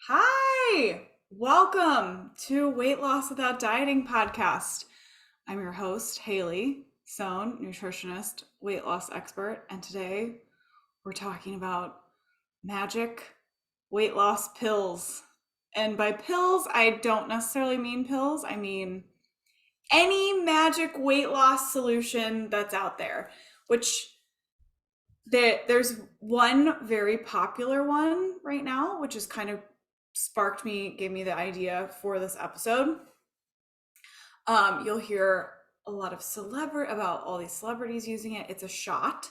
Hi, welcome to Weight Loss Without Dieting podcast. I'm your host, Hayley Sohn, nutritionist, weight loss expert, and today we're talking about magic weight loss pills. And by pills, I don't necessarily mean pills, I mean any magic weight loss solution that's out there, which there's one very popular one right now, which is kind of gave me the idea for this episode. You'll hear a lot of about all these celebrities using it. It's a shot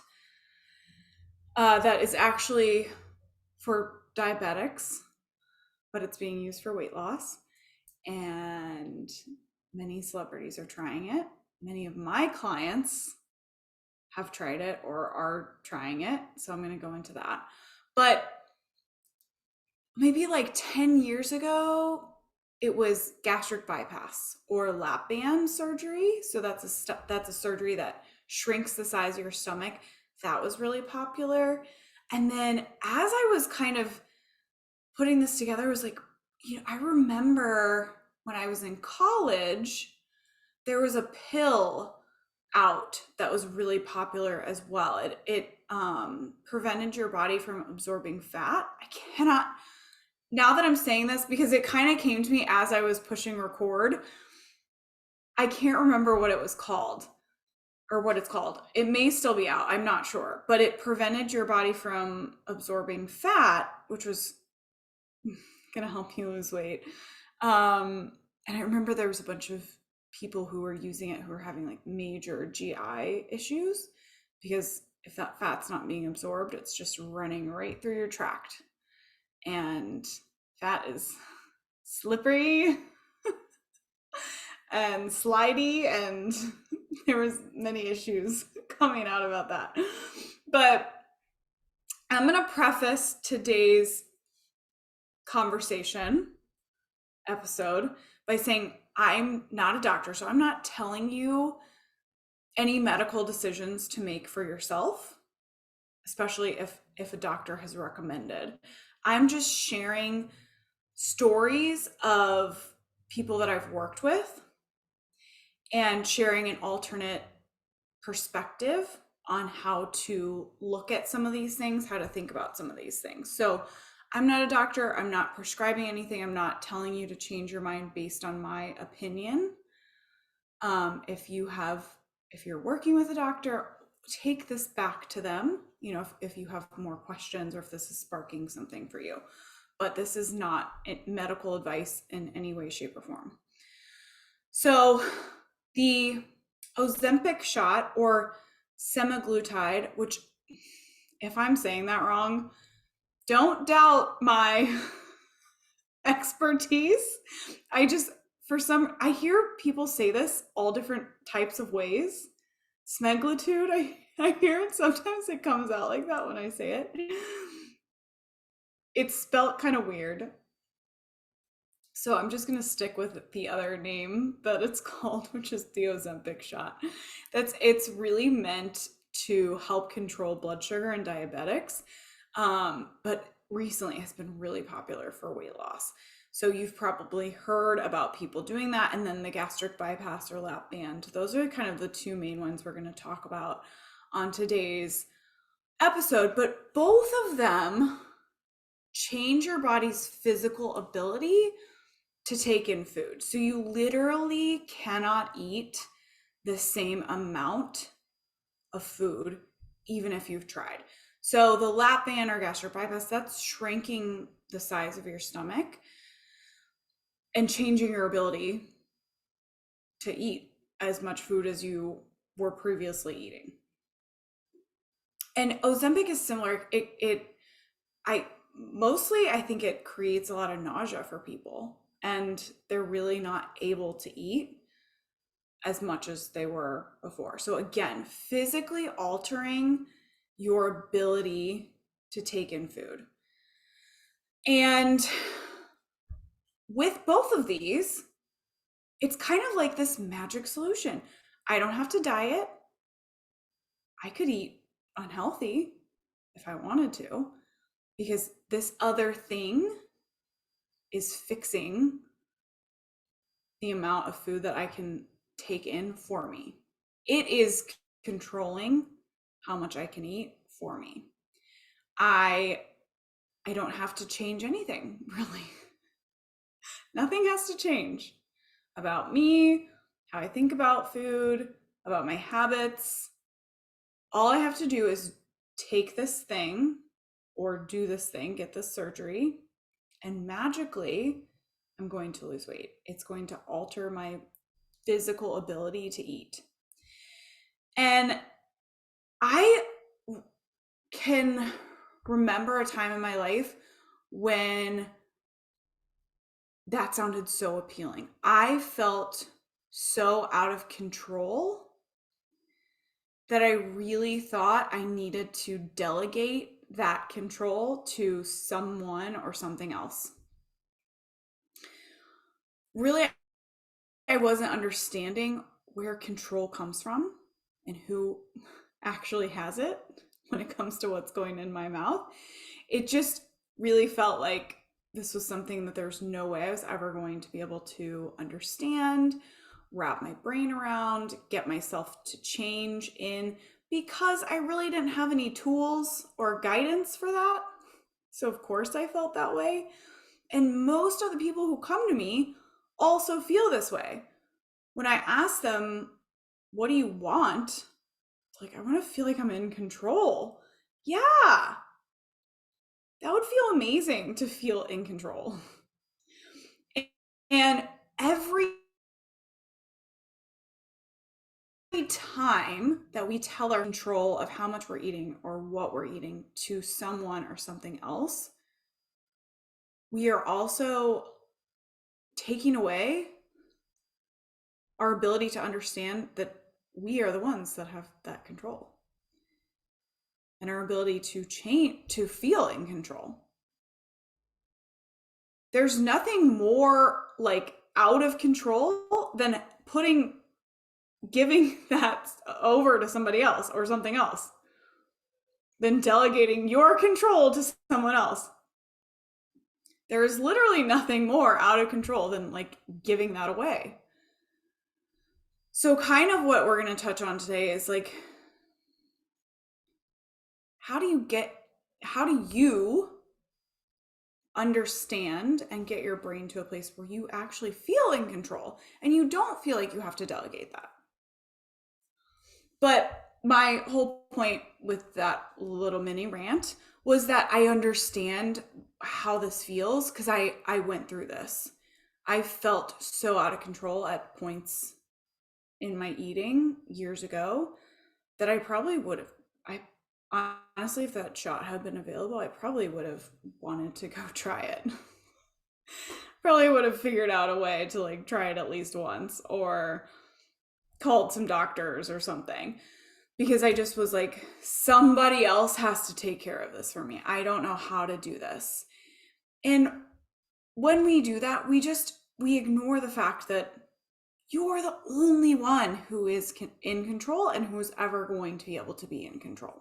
that is actually for diabetics, but it's being used for weight loss. And many celebrities are trying it. Many of my clients have tried it or are trying it. So I'm going to go into that. But maybe like 10 years ago, it was gastric bypass or lap band surgery. So that's a surgery that shrinks the size of your stomach. That was really popular. And then as I was kind of putting this together, I was like, I remember when I was in college, there was a pill out that was really popular as well. It prevented your body from absorbing fat. I cannot, now that I'm saying this, because it kind of came to me as I was pushing record, I can't remember what it was called or what it's called. It may still be out, I'm not sure, but it prevented your body from absorbing fat, which was going to help you lose weight. And I remember there was a bunch of people who were using it who were having like major GI issues because if that fat's not being absorbed, it's just running right through your tract. And fat is slippery and slidey, and there was many issues coming out about that. But I'm going to preface today's conversation episode by saying I'm not a doctor, so I'm not telling you any medical decisions to make for yourself, especially if a doctor has recommended. I'm just sharing stories of people that I've worked with and sharing an alternate perspective on how to look at some of these things, how to think about some of these things. So I'm not a doctor. I'm not prescribing anything. I'm not telling you to change your mind based on my opinion. If you're working with a doctor, take this back to them, if you have more questions or if this is sparking something for you. But this is not medical advice in any way, shape, or form. So the Ozempic shot or semaglutide, which if I'm saying that wrong, don't doubt my expertise. I hear people say this all different types of ways. Smeglitude, I hear it. Sometimes it comes out like that when I say it. It's spelt kind of weird. So I'm just going to stick with the other name that it's called, which is the Ozempic shot. It's really meant to help control blood sugar in diabetics, but recently has been really popular for weight loss. So you've probably heard about people doing that, and then the gastric bypass or lap band. Those are kind of the two main ones we're going to talk about on today's episode, but both of them change your body's physical ability to take in food. So you literally cannot eat the same amount of food even if you've tried. So the lap band or gastric bypass, that's shrinking the size of your stomach and changing your ability to eat as much food as you were previously eating. And Ozempic is similar. I think it creates a lot of nausea for people, and they're really not able to eat as much as they were before. So again, physically altering your ability to take in food. And with both of these, it's kind of like this magic solution. I don't have to diet. I could eat unhealthy if I wanted to, because this other thing is fixing the amount of food that I can take in for me. It is controlling how much I can eat for me. I don't have to change anything, really. Nothing has to change about me, how I think about food, about my habits. All I have to do is take this thing or do this thing, get this surgery, and magically I'm going to lose weight. It's going to alter my physical ability to eat. And I can remember a time in my life when that sounded so appealing. I felt so out of control that I really thought I needed to delegate that control to someone or something else. Really, I wasn't understanding where control comes from and who actually has it when it comes to what's going in my mouth. It just really felt like this was something that there's no way I was ever going to be able to understand, wrap my brain around, get myself to change in, because I really didn't have any tools or guidance for that. So of course I felt that way. And most of the people who come to me also feel this way. When I ask them, what do you want? It's like, I want to feel like I'm in control. Yeah, that would feel amazing to feel in control. And every time that we tell our control of how much we're eating or what we're eating to someone or something else, we are also taking away our ability to understand that we are the ones that have that control and our ability to change, to feel in control. There's nothing more like out of control than giving that over to somebody else or something else, than delegating your control to someone else. There is literally nothing more out of control than like giving that away. So kind of what we're going to touch on today is like, how do you understand and get your brain to a place where you actually feel in control and you don't feel like you have to delegate that? But my whole point with that little mini rant was that I understand how this feels because I went through this. I felt so out of control at points in my eating years ago that I probably would have, honestly, if that shot had been available, I probably would have wanted to go try it. Probably would have figured out a way to like try it at least once or called some doctors or something, because I just was like, somebody else has to take care of this for me. I don't know how to do this. And when we do that, we ignore the fact that you're the only one who is in control and who's ever going to be able to be in control.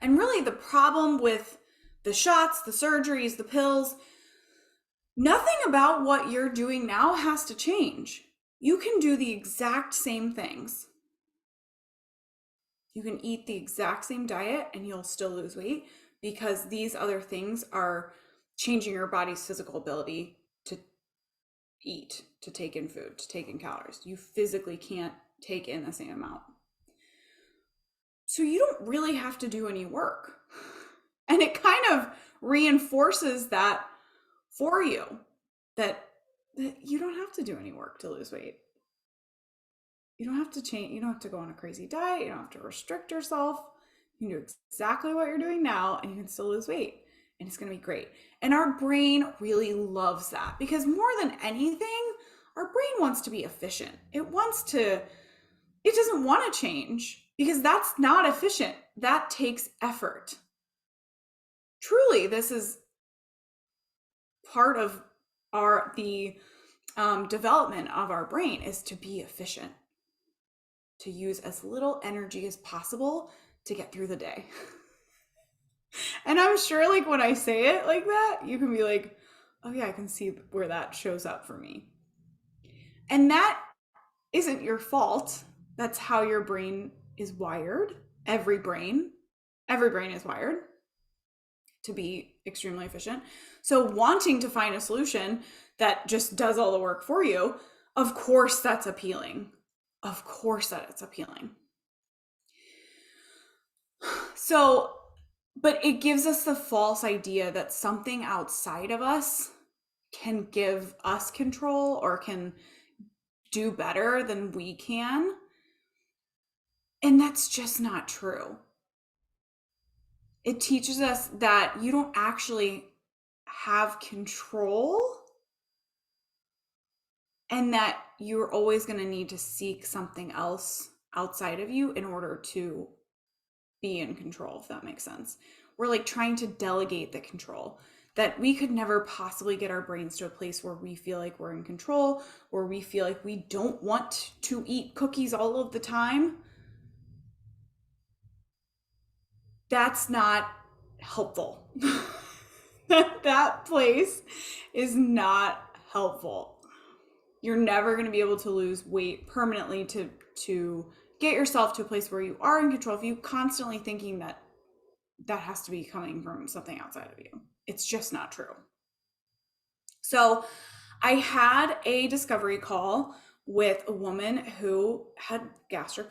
And really the problem with the shots, the surgeries, the pills, nothing about what you're doing now has to change. You can do the exact same things. You can eat the exact same diet and you'll still lose weight because these other things are changing your body's physical ability to eat, to take in food, to take in calories. You physically can't take in the same amount. So you don't really have to do any work. And it kind of reinforces that for you, that you don't have to do any work to lose weight. You don't have to change. You don't have to go on a crazy diet. You don't have to restrict yourself. You can do exactly what you're doing now and you can still lose weight. And it's going to be great. And our brain really loves that because more than anything, our brain wants to be efficient. It doesn't want to change because that's not efficient. That takes effort. Truly, this is part of the development of our brain, is to be efficient, to use as little energy as possible to get through the day. And I'm sure like when I say it like that, you can be like, oh yeah, I can see where that shows up for me. And that isn't your fault. That's how your brain is wired. Every brain is wired to be extremely efficient. So, wanting to find a solution that just does all the work for you, of course, that's appealing. Of course, that it's appealing. So, but it gives us the false idea that something outside of us can give us control or can do better than we can. And that's just not true. It teaches us that you don't actually have control and that you're always going to need to seek something else outside of you in order to be in control, if that makes sense. We're like trying to delegate the control, that we could never possibly get our brains to a place where we feel like we're in control, or we feel like we don't want to eat cookies all of the time. That's not helpful. That place is not helpful. You're never going to be able to lose weight permanently to get yourself to a place where you are in control if you constantly thinking that that has to be coming from something outside of you. It's just not true. So I had a discovery call with a woman who had gastric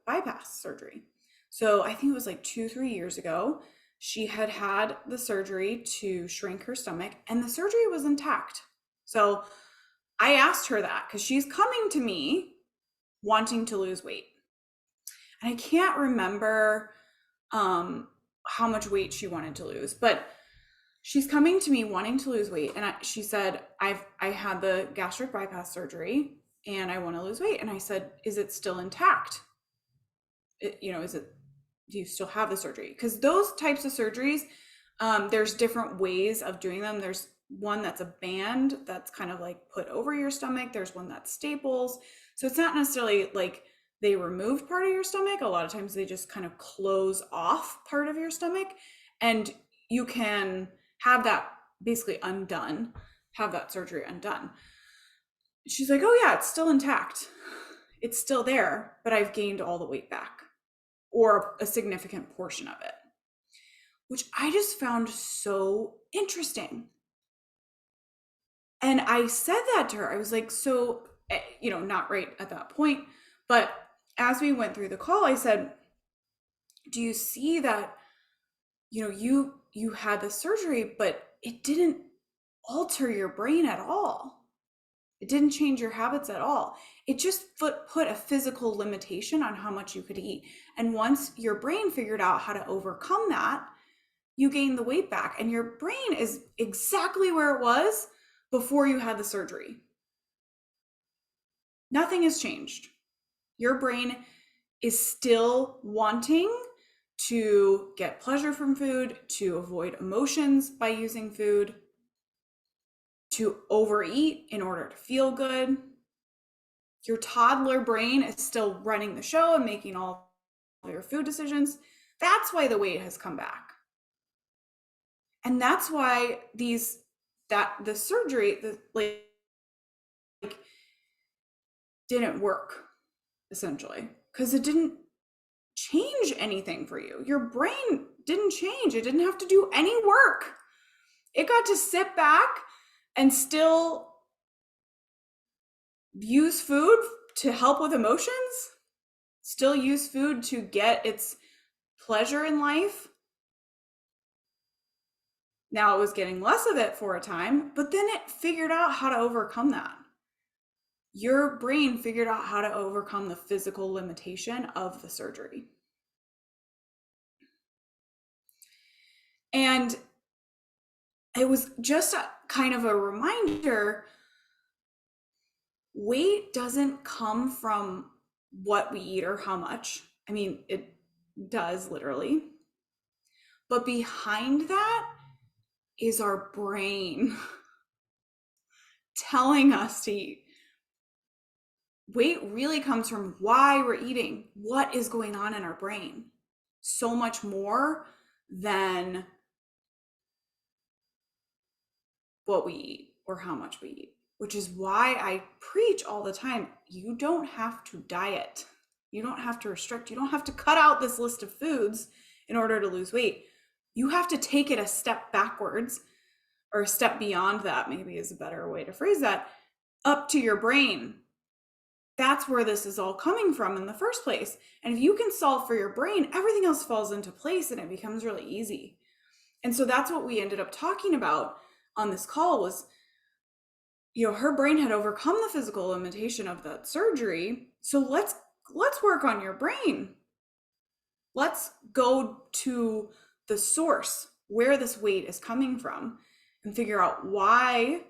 bypass surgery. So I think it was like 2-3 years ago. She had had the surgery to shrink her stomach, and the surgery was intact. So I asked her that because she's coming to me wanting to lose weight. And I can't remember how much weight she wanted to lose, but she's coming to me wanting to lose weight. And she said, I had the gastric bypass surgery and I want to lose weight. And I said, is it still intact? Do you still have the surgery? Because those types of surgeries, there's different ways of doing them. There's one that's a band that's kind of like put over your stomach. There's one that's staples. So it's not necessarily like they remove part of your stomach. A lot of times they just kind of close off part of your stomach, and you can have that basically undone, have that surgery undone. She's like, oh yeah, it's still intact. It's still there, but I've gained all the weight back, or a significant portion of it, which I just found so interesting. And I said that to her. I was like, so, not right at that point, but as we went through the call, I said, do you see that, you had the surgery, but it didn't alter your brain at all. It didn't change your habits at all. It just put a physical limitation on how much you could eat. And once your brain figured out how to overcome that, you gain the weight back, and your brain is exactly where it was before you had the surgery. Nothing has changed. Your brain is still wanting to get pleasure from food, to avoid emotions by using food, to overeat in order to feel good. Your toddler brain is still running the show and making all of your food decisions. That's why the weight has come back. And that's why the surgery didn't work, essentially, because it didn't change anything for you. Your brain didn't change. It didn't have to do any work. It got to sit back and still use food to help with emotions, still use food to get its pleasure in life. Now it was getting less of it for a time, but then it figured out how to overcome that. Your brain figured out how to overcome the physical limitation of the surgery. And it was just a kind of a reminder, weight doesn't come from what we eat or how much. I mean, it does literally. But behind that is our brain telling us to eat. Weight really comes from why we're eating, what is going on in our brain. So much more than what we eat or how much we eat, which is why I preach all the time. You don't have to diet. You don't have to restrict. You don't have to cut out this list of foods in order to lose weight. You have to take it a step backwards, or a step beyond that, maybe is a better way to phrase that, up to your brain. That's where this is all coming from in the first place. And if you can solve for your brain, everything else falls into place and it becomes really easy. And so that's what we ended up talking about on this call was, her brain had overcome the physical limitation of that surgery. So let's work on your brain. Let's go to the source where this weight is coming from and figure out why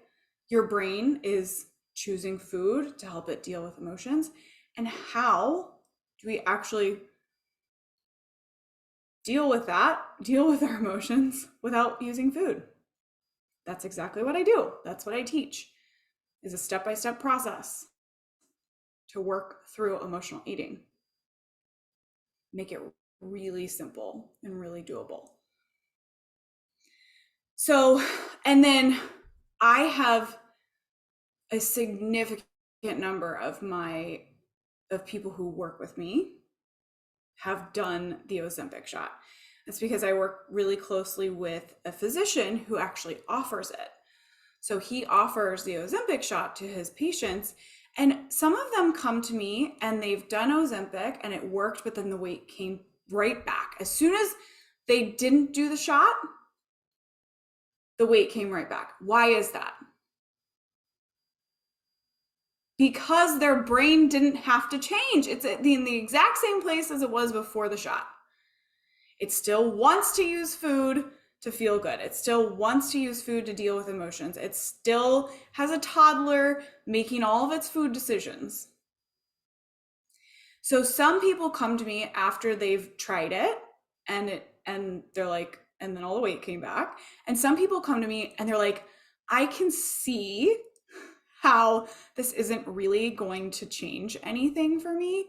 your brain is choosing food to help it deal with emotions, and how do we actually deal with our emotions without using food. That's exactly what I do. That's what I teach, is a step-by-step process to work through emotional eating. Make it really simple and really doable. So, and then I have a significant number of people who work with me have done the Ozempic shot. It's because I work really closely with a physician who actually offers it. So he offers the Ozempic shot to his patients, and some of them come to me and they've done Ozempic and it worked, but then the weight came right back. As soon as they didn't do the shot, the weight came right back. Why is that? Because their brain didn't have to change. It's in the exact same place as it was before the shot. It still wants to use food to feel good. It still wants to use food to deal with emotions. It still has a toddler making all of its food decisions. So some people come to me after they've tried it and they're like, and then all the weight came back. And some people come to me and they're like, I can see how this isn't really going to change anything for me.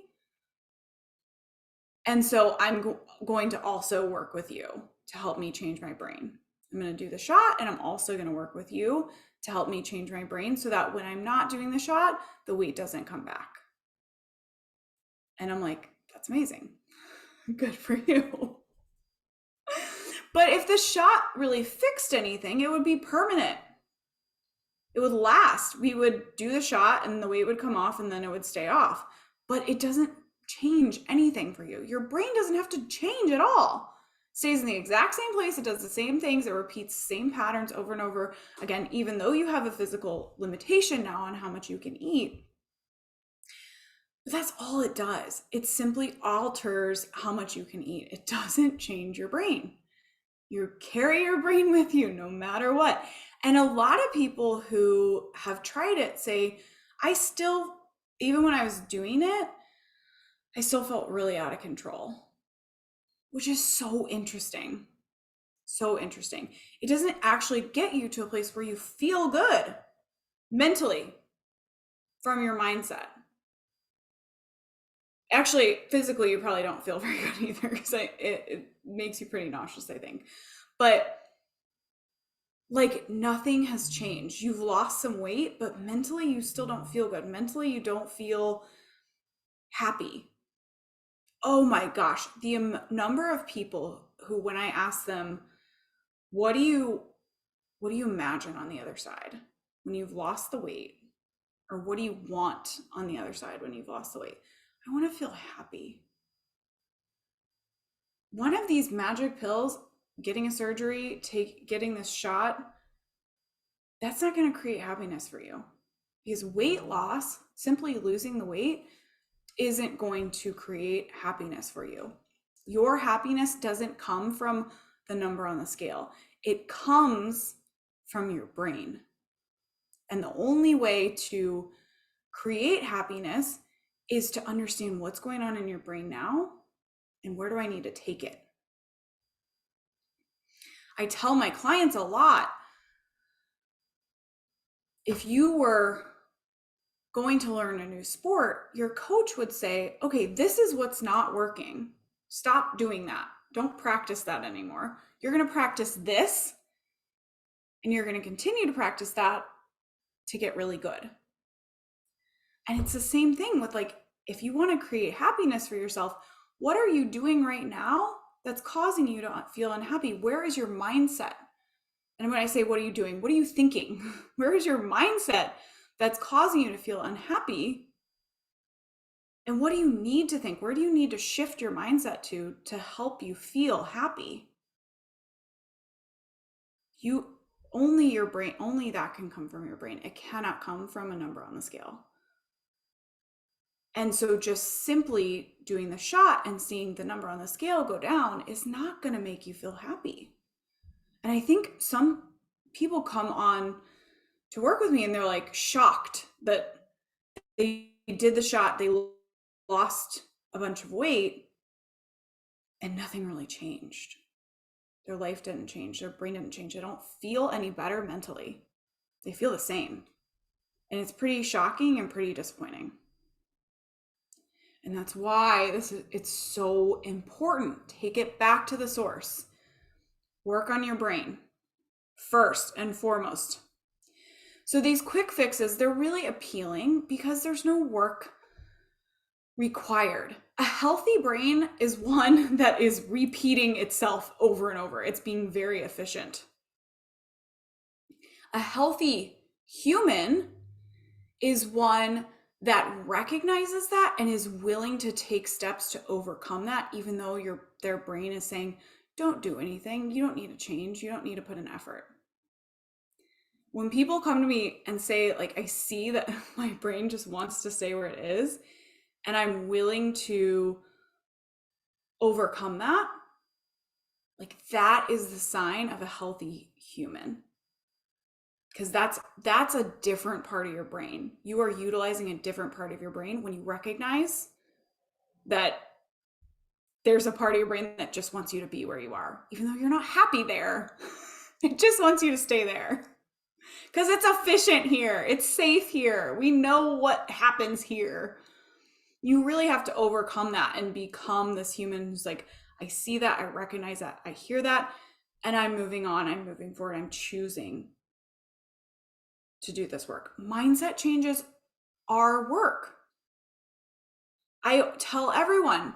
And so I'm going to also work with you to help me change my brain. I'm going to do the shot, and I'm also going to work with you to help me change my brain so that when I'm not doing the shot, the weight doesn't come back. And I'm like, that's amazing. Good for you. But if the shot really fixed anything, it would be permanent. It would last. We would do the shot and the weight would come off and then it would stay off. But it doesn't change anything for you. Your brain doesn't have to change at all. It stays in the exact same place. It does the same things. It repeats the same patterns over and over again, even though you have a physical limitation now on how much you can eat. But that's all it does. It simply alters how much you can eat. It doesn't change your brain. You carry your brain with you no matter what. And a lot of people who have tried it say, even when I was doing it, I still felt really out of control, which is so interesting. So interesting. It doesn't actually get you to a place where you feel good mentally from your mindset. Actually, physically, you probably don't feel very good either, because it makes you pretty nauseous, I think. But like, nothing has changed. You've lost some weight, but mentally you still don't feel good. Mentally, you don't feel happy. Oh my gosh, the number of people who, when I ask them, what do you imagine on the other side when you've lost the weight? Or what do you want on the other side when you've lost the weight? I want to feel happy. One of these magic pills, getting a surgery, getting this shot, that's not going to create happiness for you. Because weight loss, simply losing the weight, isn't going to create happiness for you. Your happiness doesn't come from the number on the scale. It comes from your brain. And the only way to create happiness is to understand what's going on in your brain now and where do I need to take it. I tell my clients a lot, if you were going to learn a new sport, your coach would say, okay, this is what's not working. Stop doing that. Don't practice that anymore. You're going to practice this, And you're going to continue to practice that to get really good. And it's the same thing with like, if you want to create happiness for yourself, what are you doing right now that's causing you to feel unhappy? Where is your mindset? And when I say, what are you doing? What are you thinking? Where is your mindset that's causing you to feel unhappy? And what do you need to think? Where do you need to shift your mindset to help you feel happy? Only your brain, only that can come from your brain. It cannot come from a number on the scale. And so just simply doing the shot and seeing the number on the scale go down is not going to make you feel happy. And I think some people come on to work with me and they're like shocked that they did the shot, they lost a bunch of weight and nothing really changed. Their life didn't change, their brain didn't change. They don't feel any better mentally. They feel the same. And it's pretty shocking and pretty disappointing. And that's why it's so important. Take it back to the source. Work on your brain first and foremost. So these quick fixes, they're really appealing because there's no work required. A healthy brain is one that is repeating itself over and over. It's being very efficient. A healthy human is one that recognizes that and is willing to take steps to overcome that, even though their brain is saying, don't do anything. You don't need to change. You don't need to put an effort. When people come to me and say, like, I see that my brain just wants to stay where it is, and I'm willing to overcome that, like, that is the sign of a healthy human. Because that's a different part of your brain. You are utilizing a different part of your brain when you recognize that there's a part of your brain that just wants you to be where you are, even though you're not happy there. It just wants you to stay there. Because it's efficient here. It's safe here. We know what happens here. You really have to overcome that and become this human who's like, I see that, I recognize that, I hear that, and I'm moving on, I'm moving forward, I'm choosing to do this work. Mindset changes are work. I tell everyone,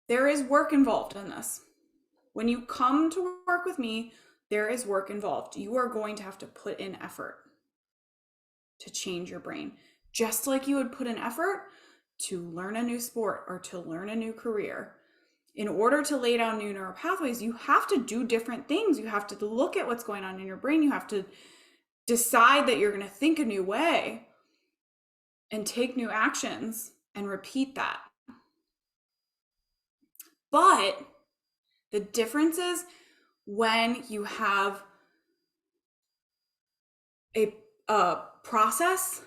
there is work involved in this. When you come to work with me, there is work involved. You are going to have to put in effort to change your brain, just like you would put in effort to learn a new sport or to learn a new career. In order to lay down new neural pathways, you have to do different things. You have to look at what's going on in your brain. You have to decide that you're going to think a new way and take new actions and repeat that. But the difference is when you have a process,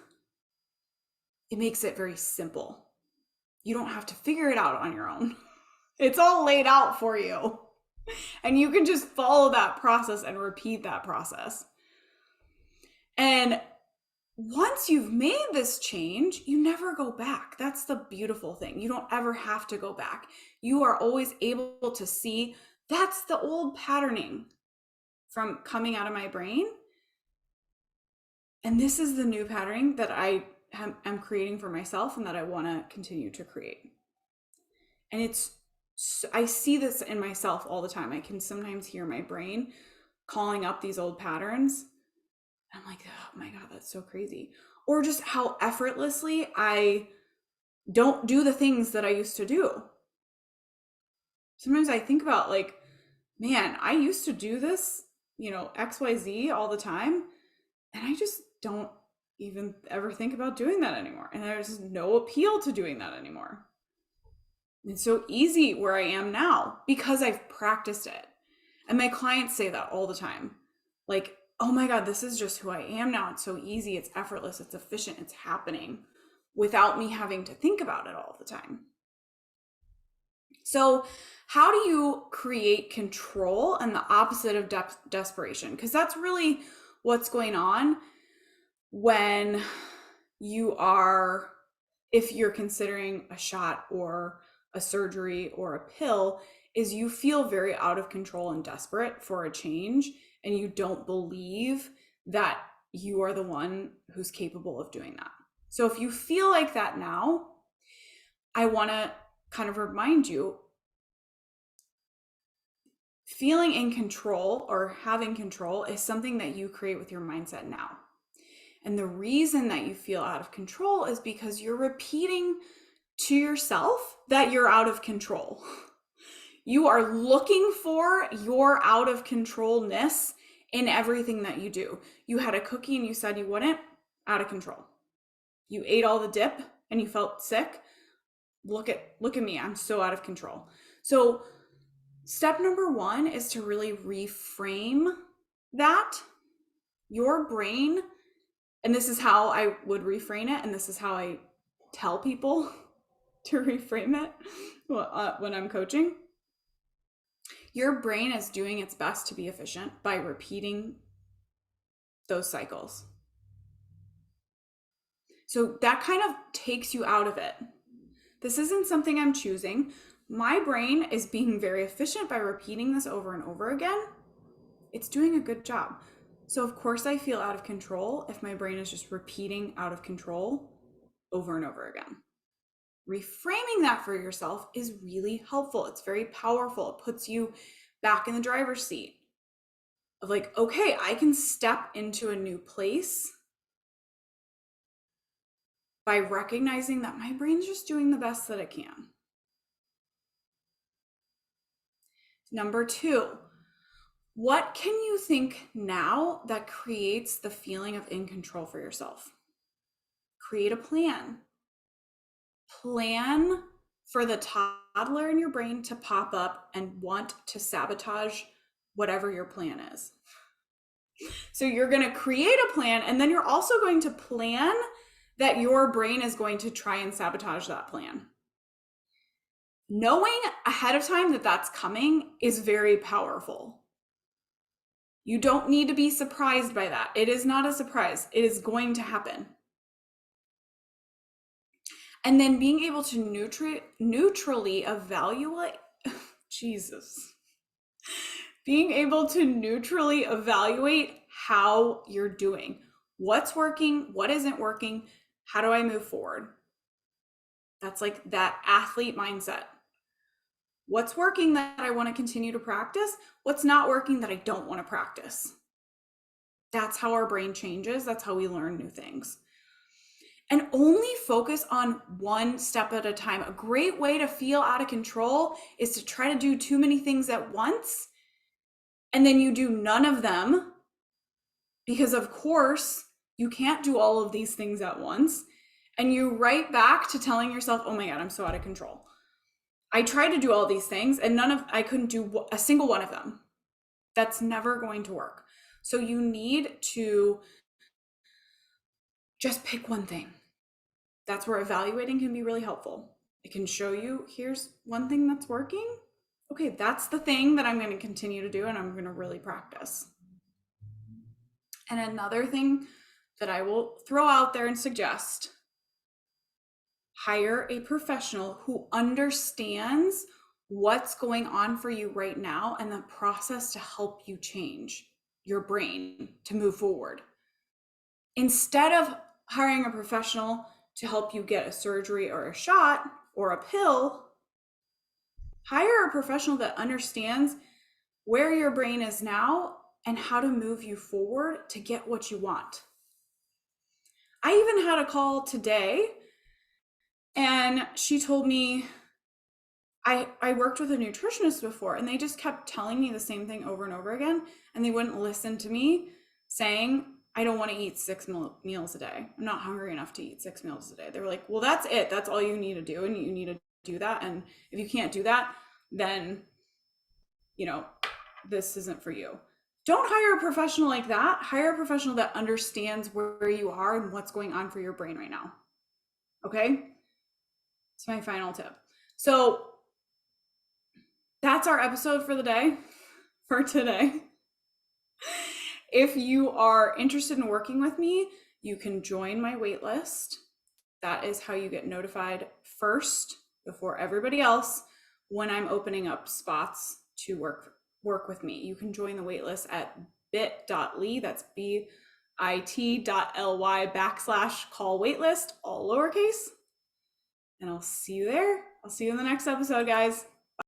it makes it very simple. You don't have to figure it out on your own. It's all laid out for you. And you can just follow that process and repeat that process. And once you've made this change, you never go back. That's the beautiful thing. You don't ever have to go back. You are always able to see that's the old patterning from coming out of my brain. And this is the new patterning that I am creating for myself and that I want to continue to create. And I see this in myself all the time. I can sometimes hear my brain calling up these old patterns. I'm like, oh my God, that's so crazy. Or just how effortlessly I don't do the things that I used to do. Sometimes I think about like, man, I used to do this, XYZ all the time. And I just don't even ever think about doing that anymore. And there's no appeal to doing that anymore. It's so easy where I am now because I've practiced it. And my clients say that all the time. Like, oh my God, this is just who I am now. It's so easy. It's effortless. It's efficient. It's happening without me having to think about it all the time. So how do you create control and the opposite of desperation? Because that's really what's going on when if you're considering a shot or a surgery or a pill, is you feel very out of control and desperate for a change. and you don't believe that you are the one who's capable of doing that. So if you feel like that now, I want to kind of remind you, feeling in control or having control is something that you create with your mindset now. And the reason that you feel out of control is because you're repeating to yourself that you're out of control. You are looking for your out of controlness in everything that you do. You had a cookie and you said you wouldn't, out of control. You ate all the dip and you felt sick. Look at me, I'm so out of control. So step number 1 is to really reframe that. Your brain, and this is how I would reframe it, and this is how I tell people to reframe it when I'm coaching. Your brain is doing its best to be efficient by repeating those cycles. So that kind of takes you out of it. This isn't something I'm choosing. My brain is being very efficient by repeating this over and over again. It's doing a good job. So of course I feel out of control if my brain is just repeating out of control over and over again. Reframing that for yourself is really helpful. It's very powerful. It puts you back in the driver's seat of like, okay, I can step into a new place by recognizing that my brain's just doing the best that it can. Number 2, what can you think now that creates the feeling of in control for yourself? Create a plan. Plan for the toddler in your brain to pop up and want to sabotage whatever your plan is. So you're going to create a plan, and then you're also going to plan that your brain is going to try and sabotage that plan. Knowing ahead of time that that's coming is very powerful. You don't need to be surprised by that. It is not a surprise. It is going to happen. And then being able to neutrally evaluate, being able to neutrally evaluate how you're doing. What's working? What isn't working? How do I move forward? That's like that athlete mindset. What's working that I want to continue to practice? What's not working that I don't want to practice? That's how our brain changes. That's how we learn new things. And only focus on one step at a time. A great way to feel out of control is to try to do too many things at once, and then you do none of them, because of course you can't do all of these things at once. And you right back to telling yourself, oh my God, I'm so out of control. I tried to do all these things and I couldn't do a single one of them. That's never going to work. So you need to just pick one thing. That's where evaluating can be really helpful. It can show you, here's one thing that's working. Okay, that's the thing that I'm going to continue to do, and I'm going to really practice. And another thing that I will throw out there and suggest, hire a professional who understands what's going on for you right now and the process to help you change your brain to move forward. Instead of hiring a professional to help you get a surgery or a shot or a pill, hire a professional that understands where your brain is now and how to move you forward to get what you want. I even had a call today, and she told me, I worked with a nutritionist before, and they just kept telling me the same thing over and over again, and they wouldn't listen to me saying, I don't want to eat 6 meals a day. I'm not hungry enough to eat 6 meals a day. They were like, well, that's it. That's all you need to do, and you need to do that. And if you can't do that, then, this isn't for you. Don't hire a professional like that. Hire a professional that understands where you are and what's going on for your brain right now. Okay? It's my final tip. So that's our episode for today. If you are interested in working with me, you can join my wait list. That is how you get notified first before everybody else when I'm opening up spots to work with me. You can join the wait list at bit.ly, that's bit.ly/call waitlist, all lowercase. And I'll see you there. I'll see you in the next episode, guys.